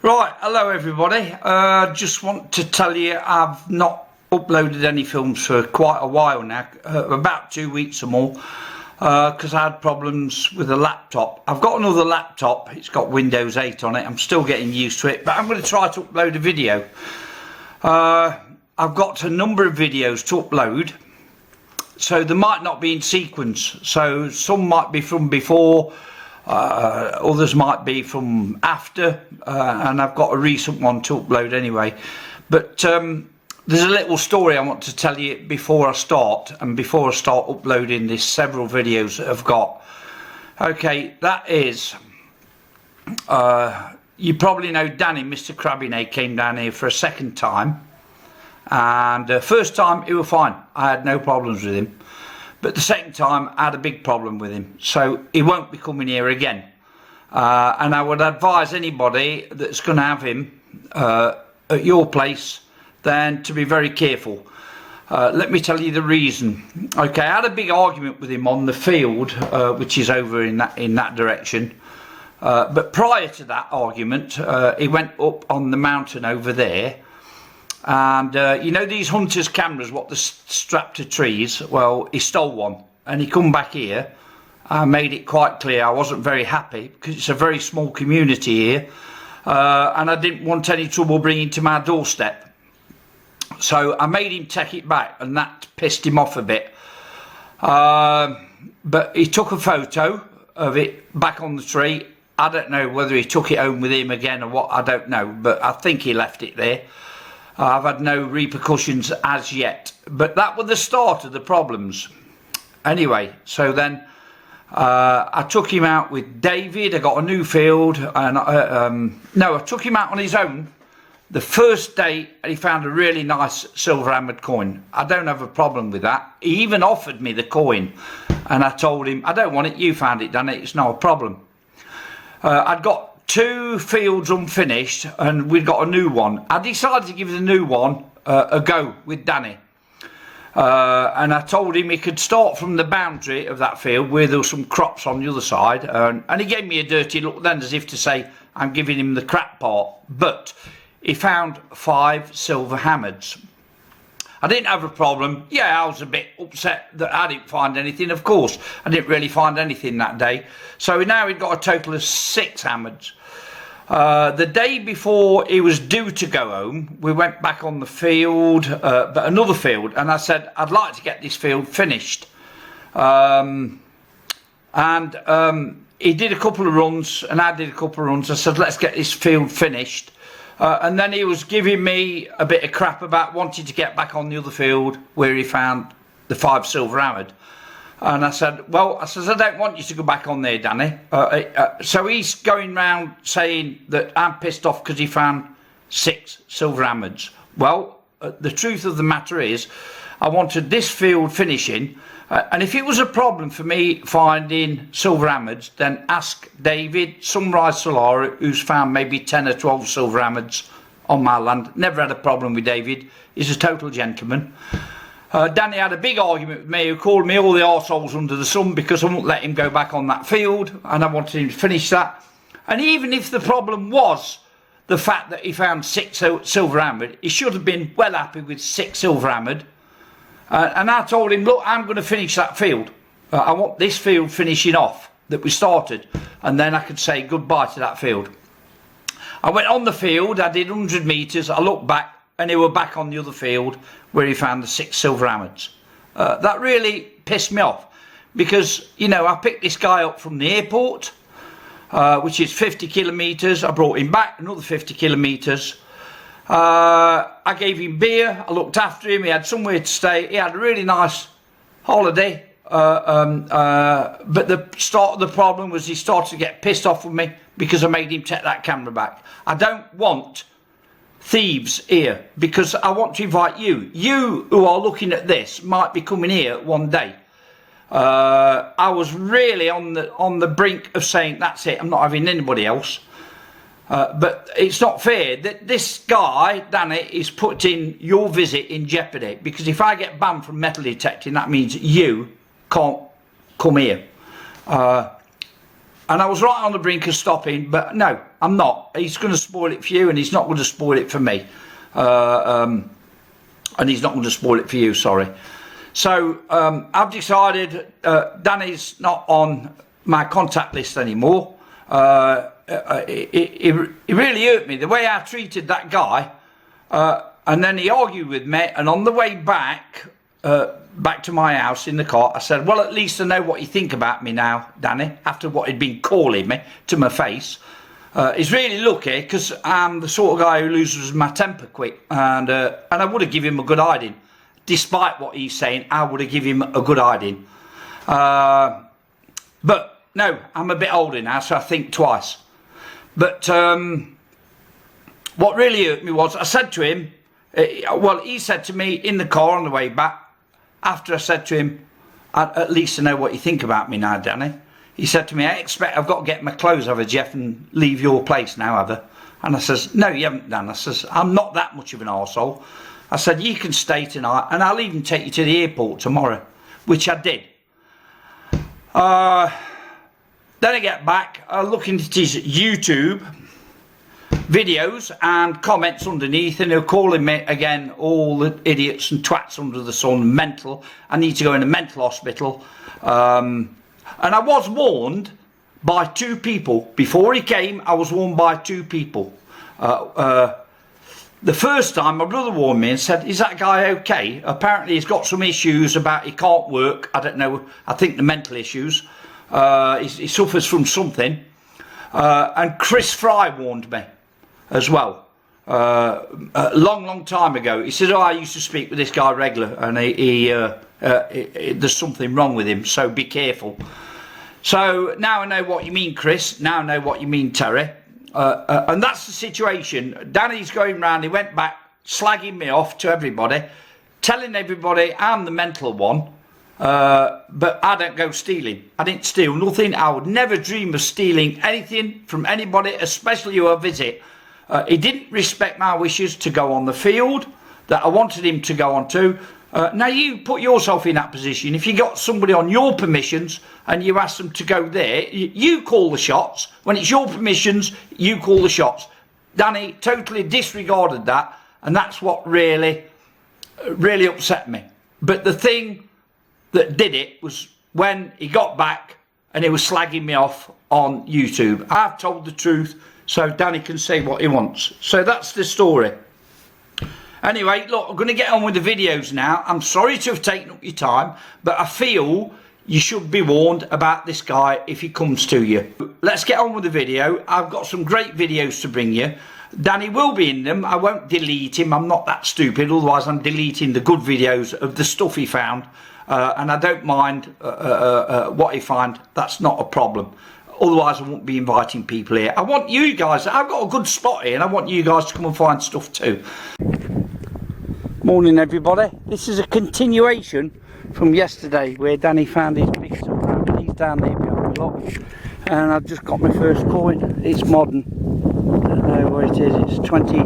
Right, hello everybody. Just want to tell you I've not uploaded any films for quite a while now, about 2 weeks or more, because I had problems with the laptop. I've got another laptop, it's got Windows 8 on it, I'm still getting used to it, but I'm going to try to upload a video. I've got a number of videos to upload, so they might not be in sequence, so some might be from before, others might be from after, and I've got a recent one to upload anyway. But there's a little story I want to tell you before I start uploading these several videos that I've got. Okay, that is, you probably know Danny, Mr. Crabinay, came down here for a second time, and first time he was fine, I had no problems with him. But the second time I had a big problem with him, so he won't be coming here again. And I would advise anybody that's going to have him at your place then to be very careful. Let me tell you the reason. Okay, I had a big argument with him on the field, which is over in that direction. But prior to that argument, he went up on the mountain over there. And you know these hunters' cameras what they're strapped to trees? Well, he stole one and he come back here. I made it quite clear I wasn't very happy because it's a very small community here, and I didn't want any trouble bringing to my doorstep. So I made him take it back, and that pissed him off a bit. But he took a photo of it back on the tree. I don't know whether he took it home with him again or what, I don't know, but I think he left it there. I've had no repercussions as yet, but that was the start of the problems. Anyway, so then I took him out with David. I got a new field, and no, I took him out on his own the first day, and he found a really nice silver hammered coin. I don't have a problem with that. He even offered me the coin, and I told him, I don't want it, you found it, Danny, it's no problem. I'd got 2 fields unfinished, and we'd got a new one. I decided to give the new one a go with Danny, and I told him he could start from the boundary of that field where there were some crops on the other side, and he gave me a dirty look then as if to say I'm giving him the crap part. But he found 5 silver hammers. I didn't have a problem. Yeah, I was a bit upset that I didn't find anything. Of course, I didn't really find anything that day. So now he'd got a total of 6 hammers. The day before he was due to go home, we went back on the field, but another field, and I said, I'd like to get this field finished. He did a couple of runs, and I did a couple of runs. I said, let's get this field finished. And then he was giving me a bit of crap about wanting to get back on the other field where he found the 5 silver hammered. And I said, well, I don't want you to go back on there, Danny. So he's going round saying that I'm pissed off because he found 6 silver hammers. Well, the truth of the matter is, I wanted this field finishing. And if it was a problem for me finding silver hammers, then ask David, Sunrise Solar, who's found maybe 10 or 12 silver hammers on my land. Never had a problem with David. He's a total gentleman. Danny had a big argument with me, who called me all the arseholes under the sun because I wouldn't let him go back on that field, and I wanted him to finish that. And even if the problem was the fact that he found 6 silver hammered, he should have been well happy with 6 silver hammered. And I told him, look, I'm going to finish that field. I want this field finishing off that we started, and then I could say goodbye to that field. I went on the field, I did 100 metres, I looked back, and he were back on the other field where he found the 6 silver hammers. That really pissed me off because, you know, I picked this guy up from the airport, which is 50 kilometres. I brought him back another 50 kilometres. I gave him beer, I looked after him, he had somewhere to stay, he had a really nice holiday. But the start of the problem was he started to get pissed off with me because I made him take that camera back. I don't want thieves here because I want to invite you. You who are looking at this might be coming here one day. I was really on the brink of saying that's it, I'm not having anybody else. But it's not fair that this guy, Danny, is putting your visit in jeopardy, because if I get banned from metal detecting, that means you can't come here. And I was right on the brink of stopping, but no, I'm not. He's going to spoil it for you, and he's not going to spoil it for me. And he's not going to spoil it for you, sorry. So I've decided Danny's not on my contact list anymore. It really hurt me, the way I treated that guy. And then he argued with me, and on the way back to my house in the car, I said, well, at least I know what you think about me now, Danny, after what he'd been calling me to my face. He's really lucky, because I'm the sort of guy who loses my temper quick, and I would have given him a good hiding. Despite what he's saying, I would have given him a good hiding. But no, I'm a bit older now, so I think twice. But what really hurt me was, I said to him, well, he said to me in the car on the way back, after I said to him, at least I know what you think about me now, Danny. He said to me, I expect I've got to get my clothes over, Jeff, and leave your place now, have I? And I says, no, you haven't, Dan. I says, I'm not that much of an arsehole. I said, you can stay tonight, and I'll even take you to the airport tomorrow, which I did. Then I get back, looking at his YouTube videos and comments underneath, and they're calling me again all the idiots and twats under the sun, mental. I need to go in a mental hospital. And I was warned by 2 people. Before he came, I was warned by 2 people. The first time, my brother warned me and said, is that guy okay? Apparently he's got some issues about he can't work. I don't know, I think the mental issues. He suffers from something. And Chris Fry warned me as well. A long time ago. He said, oh, I used to speak with this guy regular, and there's something wrong with him, so be careful. So now I know what you mean, Chris. Now I know what you mean, Terry. And that's the situation. Danny's going round, he went back slagging me off to everybody, telling everybody I'm the mental one, but I don't go stealing. I didn't steal nothing. I would never dream of stealing anything from anybody, especially who I visit. He didn't respect my wishes to go on the field that I wanted him to go on to. Now you put yourself in that position. If you got somebody on your permissions and you ask them to go there, you call the shots. When it's your permissions, you call the shots. Danny totally disregarded that, and that's what really upset me. But the thing that did it was when he got back and he was slagging me off on YouTube. I've told the truth, so Danny can say what he wants. So that's the story. Anyway, look, I'm going to get on with the videos now. I'm sorry to have taken up your time, but I feel you should be warned about this guy if he comes to you. Let's get on with the video. I've got some great videos to bring you. Danny will be in them. I won't delete him. I'm not that stupid. Otherwise, I'm deleting the good videos of the stuff he found. And I don't mind what he finds. That's not a problem. Otherwise, I won't be inviting people here. I want you guys. I've got a good spot here, and I want you guys to come and find stuff too. Morning, everybody. This is a continuation from yesterday where Danny found his big stuff. He's down there behind the lock, and I've just got my first coin. It's modern. I don't know what it is. It's 20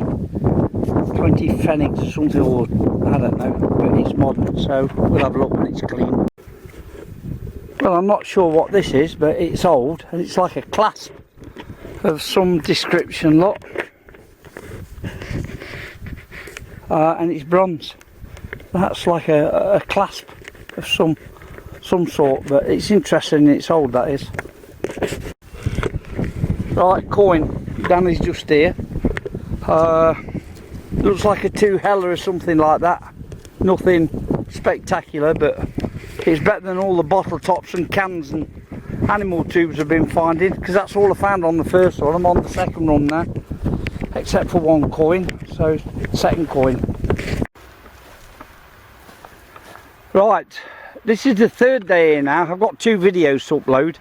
pfennigs or something, or I don't know, but it's modern. So we'll have a look when it's clean. Well, I'm not sure what this is, but it's old, and it's like a clasp of some description, look. And it's bronze. That's like a clasp of some sort, but it's interesting. It's old, that is. Right, coin. Danny's just here. Looks like a 2 heller or something like that. Nothing spectacular, but it's better than all the bottle tops and cans and animal tubes I've been finding, because that's all I found on the first one. I'm on the second run now, except for 1 coin. So second coin. Right, this is the 3rd day here now. I've got 2 videos to upload.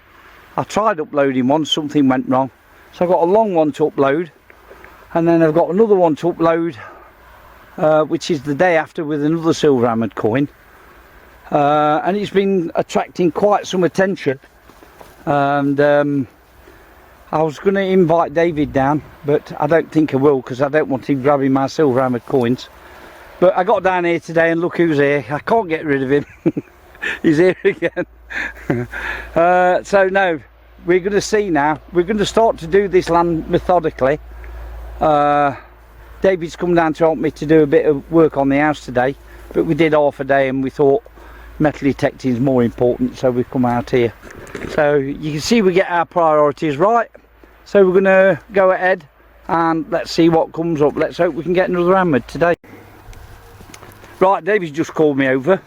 I tried uploading one, something went wrong, so I've got a long one to upload, and then I've got another one to upload, which is the day after, with another silver hammered coin. And it's been attracting quite some attention, and I was going to invite David down, but I don't think I will, because I don't want him grabbing my silver hammered coins. But I got down here today, and look who's here. I can't get rid of him. He's here again. So no, we're going to see now. We're going to start to do this land methodically. David's come down to help me to do a bit of work on the house today, but we did half a day and we thought metal detecting is more important, so we've come out here. So you can see we get our priorities right. So we're going to go ahead and let's see what comes up. Let's hope we can get another hammered today. Right, David's just called me over,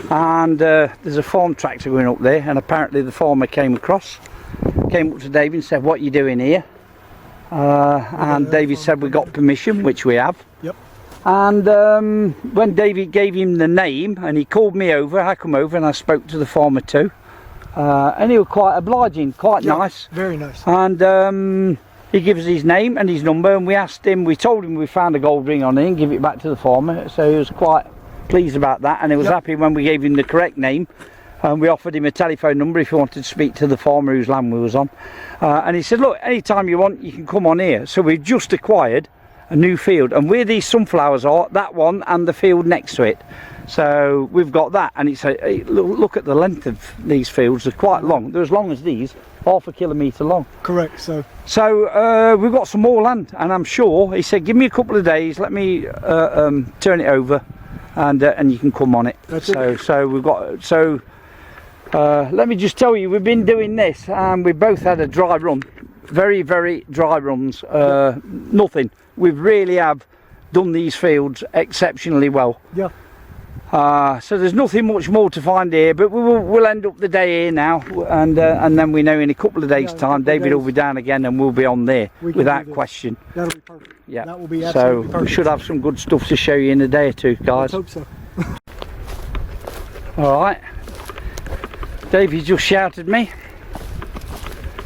and there's a farm tractor going up there, and apparently the farmer came up to David and said, "What are you doing here?" And David said we got permission, which we have. Yep. And when David gave him the name and he called me over, I come over and I spoke to the farmer too, and he was quite obliging, quite nice. Very nice. And he gives us his name and his number, and we asked him, we told him we found a gold ring on it and give it back to the farmer, so he was quite pleased about that, and he was happy when we gave him the correct name. And we offered him a telephone number if he wanted to speak to the farmer whose land we was on, and he said, look, anytime you want you can come on here. So we've just acquired a new field, and where these sunflowers are, that one and the field next to it, so we've got that. And it's hey, look at the length of these fields, they're quite long, they're as long as these, 0.5 kilometre long. Correct. So we've got some more land, and I'm sure, he said, give me a couple of days, let me turn it over, and you can come on it. That's it. So we've got, let me just tell you, we've been doing this and we both had a dry run, very, very dry runs, nothing. We really have done these fields exceptionally well. Yeah. So there's nothing much more to find here, but we'll end up the day here now, and then we know in a couple of days time David will be down again and we'll be on there without question. That'll be perfect. Yeah. That will be absolutely perfect. So we should have some good stuff to show you in a day or two, guys. I hope so. Alright. Davey just shouted me,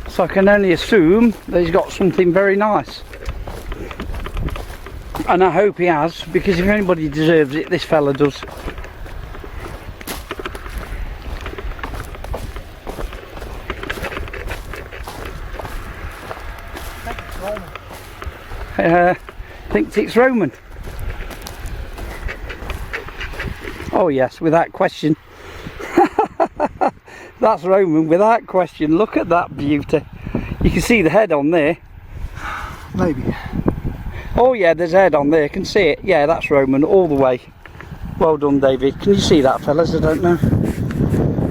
so I can only assume that he's got something very nice, and I hope he has, because if anybody deserves it, this fella does. Thinks it's Roman. Oh yes, without question. That's Roman without question. Look at that beauty. You can see the head on there. Maybe. Oh yeah, there's a head on there. I can see it. Yeah, that's Roman all the way. Well done, David. Can you see that, fellas? I don't know.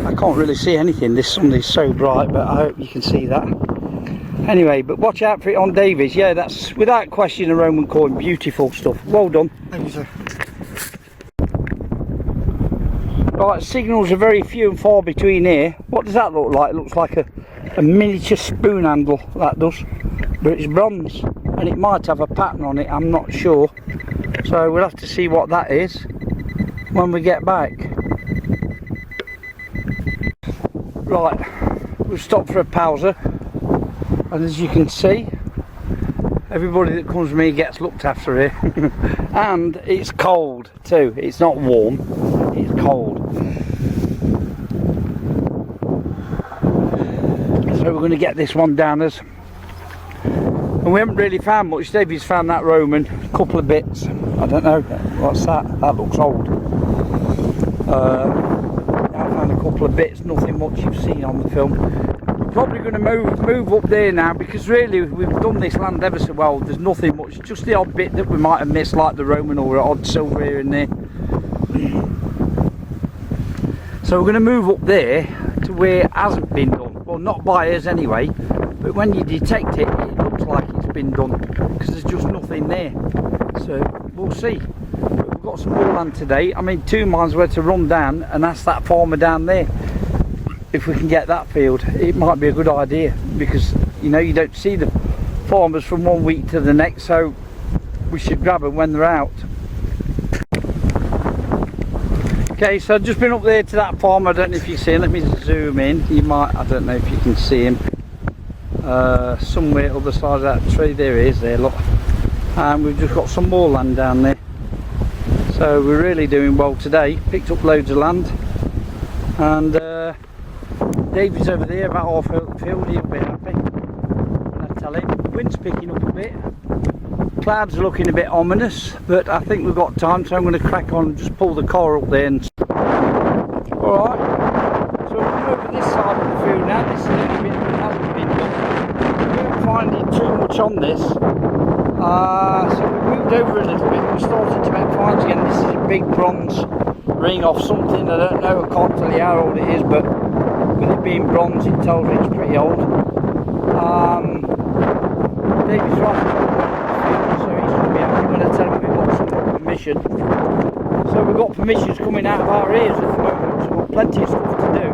I can't really see anything. This sun is so bright, but I hope you can see that. Anyway, but watch out for it on Davies. Yeah, that's without question a Roman coin. Beautiful stuff. Well done. Thank you, sir. Right, signals are very few and far between here. What does that look like? It looks like a miniature spoon handle, that does, but it's bronze, and it might have a pattern on it, I'm not sure, so we'll have to see what that is when we get back. Right, we've stopped for a pauser, and as you can see, everybody that comes with me gets looked after here. And it's cold too, it's not warm, it's cold. So we're going to get this one down us. And we haven't really found much. Davey's found that Roman, a couple of bits. I don't know, what's that? That looks old. I found a couple of bits, nothing much you've seen on the film. We're probably going to move up there now, because really we've done this land ever so well. There's nothing much, just the odd bit that we might have missed, like the Roman or an odd silver here and there. So we're going to move up there to where it hasn't been done. Well, not by us anyway, but when you detect it, it looks like it's been done, because there's just nothing there. So we'll see. But we've got some more land today. I mean, 2 miles worth to run down and ask that farmer down there if we can get that field. It might be a good idea, because you know, you don't see the farmers from one week to the next, so we should grab them when they're out. Okay, so I've just been up there to that farm. I don't know if you see him. Let me zoom in. You might, I don't know if you can see him. Somewhere other side of that tree. There he is, there, look. And we've just got some more land down there. So we're really doing well today. Picked up loads of land. And David's over there, about half the field. He'll be happy. And I tell him, wind's picking up a bit. Clouds are looking a bit ominous, but I think we've got time, so I'm going to crack on and just pull the car up there. And alright, so we'll come over this side of the field now. This is a little bit that hasn't been finding too much on this. So we moved over a little bit. We started to make finds again. This is a big bronze ring off something. I don't know. I can't tell you how old it is, but with it being bronze, it tells me it's pretty old. David's right, so he's going to be happy when I tell him we've got some permission. So we've got permissions coming out of our ears at the moment, so we've got plenty of stuff to do.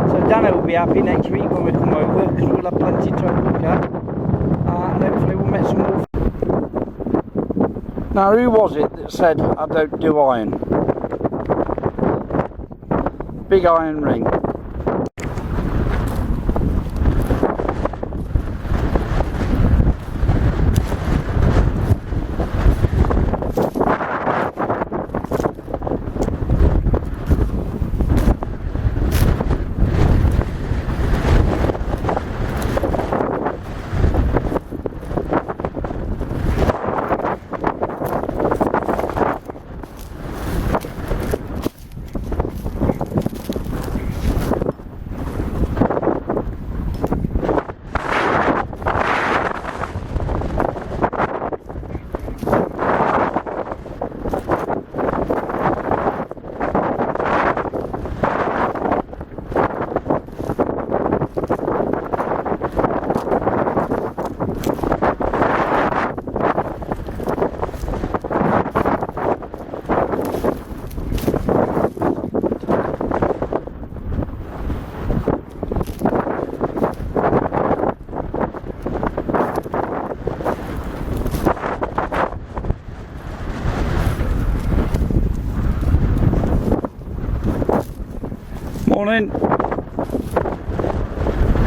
So Dano will be happy next week when we come over, because we'll have plenty to have a look at. And hopefully we'll make some more. Now, who was it that said I don't do iron? Big iron ring. Morning. Got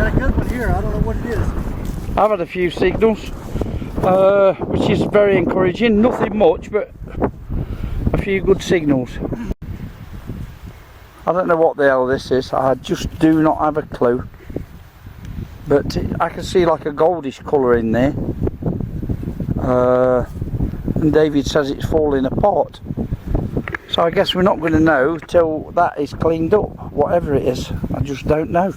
a good one here. I don't know what it is. I've had a few signals, which is very encouraging. Nothing much, but a few good signals. I don't know what the hell this is. I just do not have a clue. But I can see like a goldish colour in there. And David says it's falling apart. So I guess we're not going to know till that is cleaned up, whatever it is. I just don't know.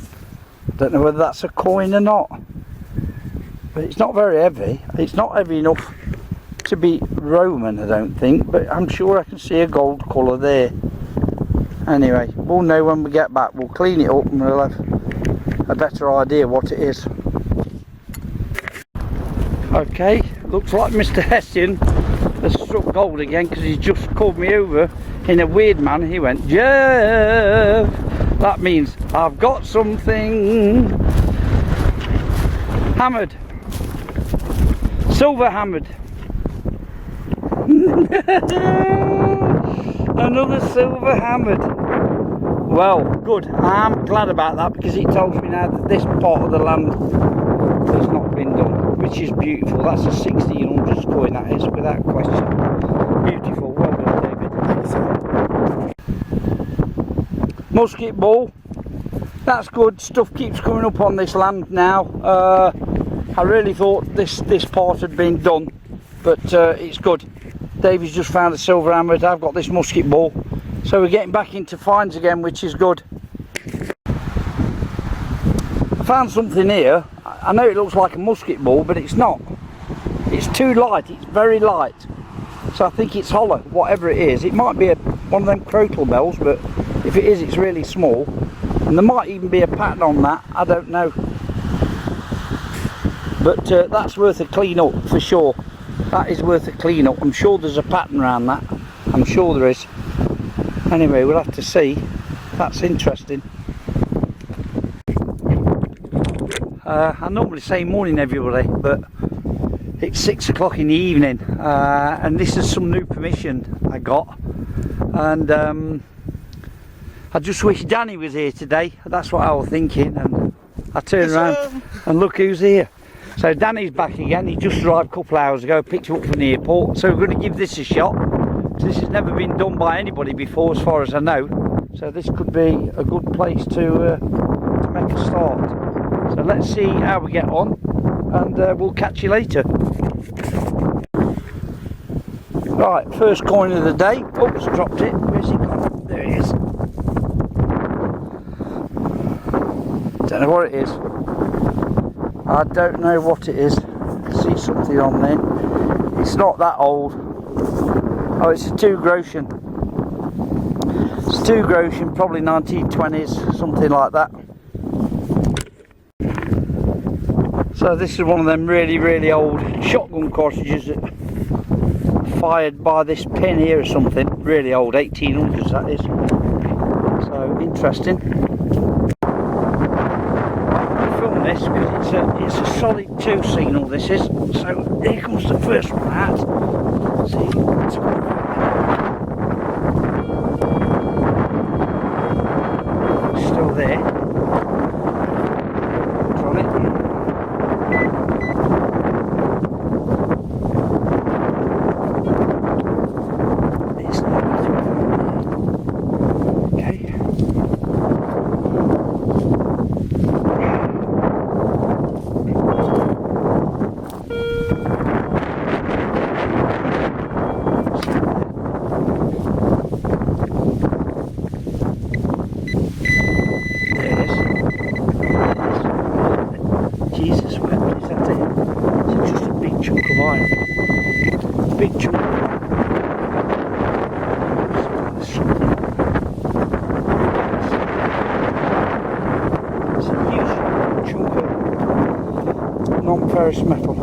Don't know whether that's a coin or not. But it's not very heavy. It's not heavy enough to be Roman, I don't think. But I'm sure I can see a gold colour there. Anyway, we'll know when we get back. We'll clean it up and we'll have a better idea what it is. Okay, looks like Mr. Hessian has struck gold again, because he's just called me over in a weird manner. He went, Jeff! That means I've got something. Hammered. Silver hammered. Another silver hammered. Well, good. I'm glad about that, because it tells me now that this part of the land has not been done, which is beautiful. That's a 1600s coin, that is, without question. Beautiful. Well done, David. Musket ball. That's good. Stuff keeps coming up on this land now. I really thought this part had been done, but it's good. David's just found a silver hammered. I've got this musket ball, so we're getting back into finds again, which is good. I found something here. I know it looks like a musket ball, but it's not. It's too light. It's very light, so I think it's hollow, whatever it is. It might be one of them crotal bells, but if it is, it's really small, and there might even be a pattern on that. I don't know, but that's worth a clean up for sure. That is worth a clean up. I'm sure there's a pattern around that. I'm sure there is. Anyway, we'll have to see. That's interesting. I normally say morning everybody, but it's 6 o'clock in the evening, and this is some new permission I got, and I just wish Danny was here today. That's what I was thinking, and I turned around and look who's here. So Danny's back again. He just arrived a couple of hours ago, picked him up from the airport, so we're going to give this a shot. So this has never been done by anybody before, as far as I know, so this could be a good place to make a start. So let's see how we get on, and we'll catch you later. Right, first coin of the day. Oops, dropped it. Where's it gone? There it is. Don't know what it is. I don't know what it is. I see something on there. It's not that old. Oh, it's a 2 Groschen. It's 2 Groschen, probably 1920s, something like that. So this is one of them really old shotgun cartridges that fired by this pin here or something. Really old, 1800s that is. So interesting. I'll film this because it's a solid 2 signal this is. So here comes the first one out. See, it's still there. It's on it. Jesus, what is that it? It's just a big chunk of iron. Big chunk of iron. It's a huge chunk of non-ferrous metal.